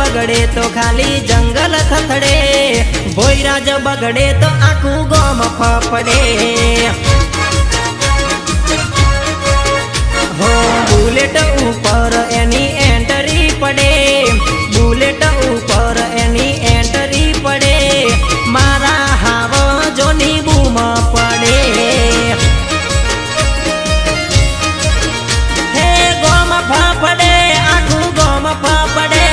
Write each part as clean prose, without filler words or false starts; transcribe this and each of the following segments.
बगड़े तो खाली जंगल थथड़े, भोईराज बगड़े तो आखू गोम फफड़े। हो बुलेट ऊपर एनी एंट्री पड़े, बुलेट ऊपर एनी एंट्री पड़े, मारा हाव जोनी बूम पड़े। हे गोम फफड़े आखू गोम फफड़े,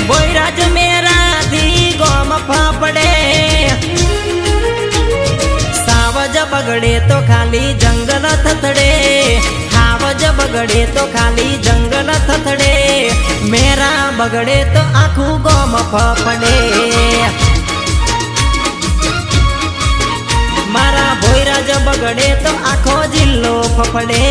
भोईराज मेरा धी गोम फफड़े। सावज बगड़े तो खाली जंगल थथड़े, हावज बगड़े तो खाली जंगल थथड़े, मेरा बगड़े तो आखू गोम फफड़े। मारा भोईराज बगड़े तो आखो जिल्लो फफड़े।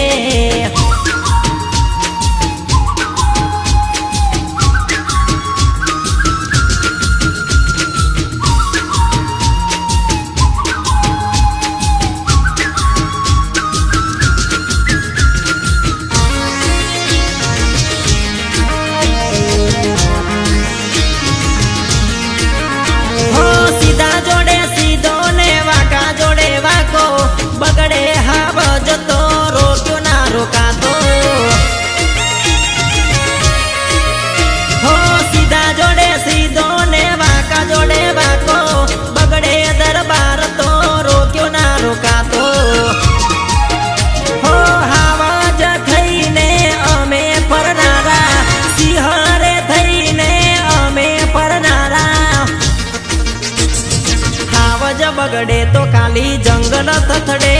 बगड़े हावज तो रोक्यो ना रोका तो, हो सीधा जोड़े सीधो ने वाका जोड़े वाको, बगड़े दरबार तो रोक्यो ना रोका तो। हो हावज थईने अमे फरनारा, सिंहरे थईने अमे फरनारा। हावज बगड़े तो खाली जंगल थथड़े,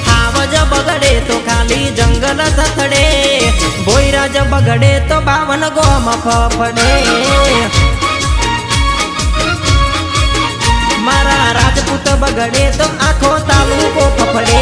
हावज बगड़े तो खाली जंगल थथड़े, भोईराज बगड़े तो 52 गोम फफड़े। मारा राजपूत बगड़े तो आखो तालुको फफड़े।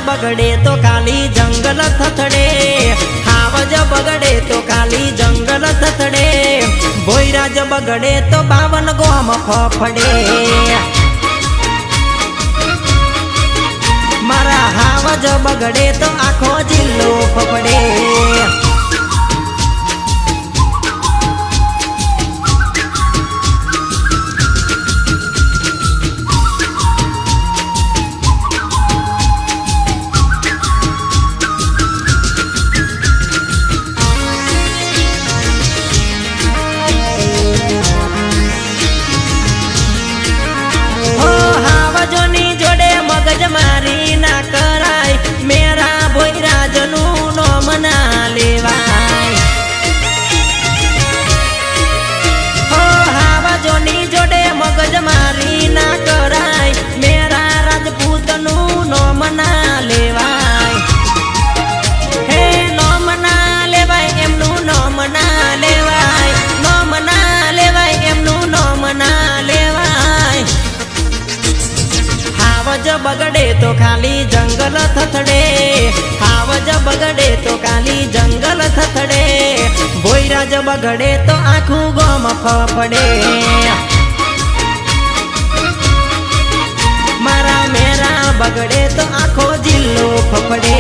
बगड़े तो खाली जंगल थथड़े, हावज बगड़े तो खाली जंगल थथड़े, भोईराज बगड़े तो 52 गोम फफड़े। मारा हावज बगड़े तो आखो जिल्लो फफड़े। मारी ना कराय, मेरा भोईराज नु नाम ना लेवाय। हो हावजोनी जोड़े मगज मारी ना कराय, मेरा राजपूत नु नाम ना लेवाय। हे नाम ना लेवाय एमनु नाम ना लेवाय, नाम ना लेवाय एमनु नाम ना लेवाय। हावज बगड़े तो खाली जंगल थथड़े, हावज बगड़े तो खाली जंगल थथड़े, भोईराज बगड़े तो आखू गोम फफड़े। मारा मेरा बगड़े तो आखो जिल्लो फफड़े।